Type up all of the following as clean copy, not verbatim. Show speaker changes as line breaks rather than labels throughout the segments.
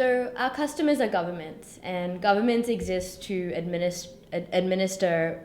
So our customers are governments, and governments exist to administer,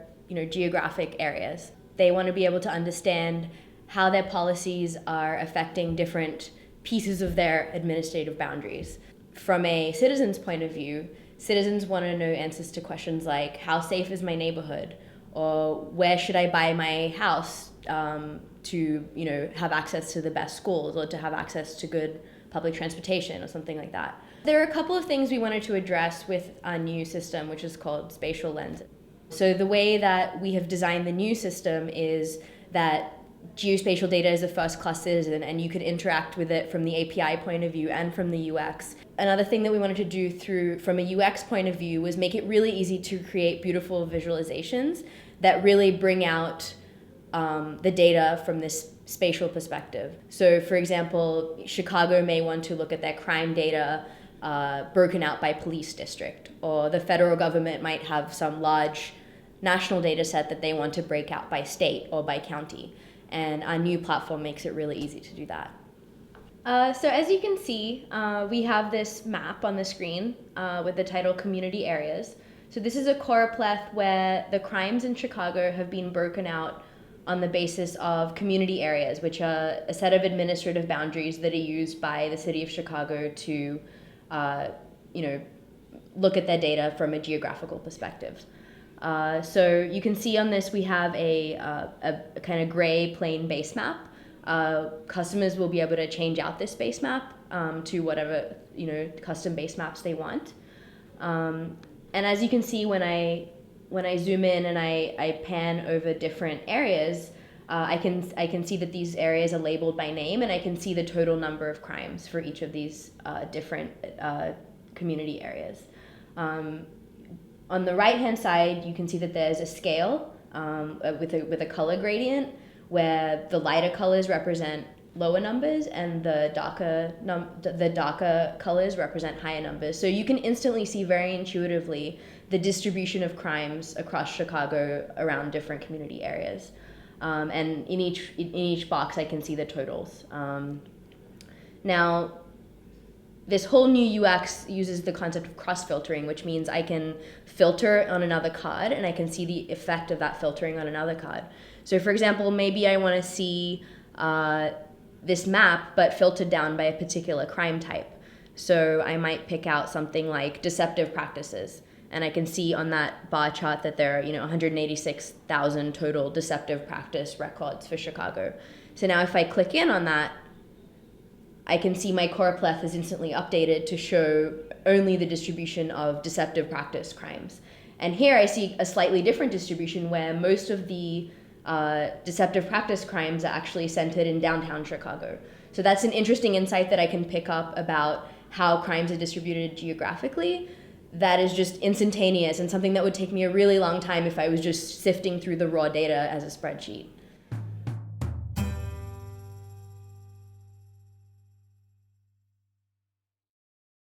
geographic areas. They want to be able to understand how their policies are affecting different pieces of their administrative boundaries. From a citizen's point of view, citizens want to know answers to questions like, how safe is my neighborhood? Or where should I buy my house to have access to the best schools, or to have access to good public transportation, or something like that. There are a couple of things we wanted to address with our new system, which is called Spatial Lens. So the way that we have designed the new system is that geospatial data is a first-class citizen, and you could interact with it from the API point of view and from the UX. Another thing that we wanted to do from a UX point of view was make it really easy to create beautiful visualizations that really bring out the data from this spatial perspective. So, for example, Chicago may want to look at their crime data broken out by police district, or the federal government might have some large national data set that they want to break out by state or by county. And our new platform makes it really easy to do that. So as you can see, we have this map on the screen with the title Community Areas. So this is a choropleth where the crimes in Chicago have been broken out on the basis of community areas, which are a set of administrative boundaries that are used by the city of Chicago to look at their data from a geographical perspective. So you can see on this we have a kind of gray plain base map. Customers will be able to change out this base map to whatever custom base maps they want. And as you can see, when I zoom in and I pan over different areas, I can see that these areas are labeled by name, and I can see the total number of crimes for each of these different community areas. On the right-hand side, you can see that there's a scale with a color gradient, where the lighter colors represent lower numbers and the darker colors represent higher numbers. So you can instantly see very intuitively the distribution of crimes across Chicago around different community areas. And in each box, I can see the totals. Now, this whole new UX uses the concept of cross-filtering, which means I can filter on another card and I can see the effect of that filtering on another card. So for example, maybe I want to see this map but filtered down by a particular crime type. So I might pick out something like deceptive practices, and I can see on that bar chart that there are 186,000 total deceptive practice records for Chicago. So now if I click in on that, I can see my choropleth is instantly updated to show only the distribution of deceptive practice crimes. And here I see a slightly different distribution where most of the deceptive practice crimes are actually centered in downtown Chicago. So that's an interesting insight that I can pick up about how crimes are distributed geographically. That is just instantaneous and something that would take me a really long time if I was just sifting through the raw data as a spreadsheet.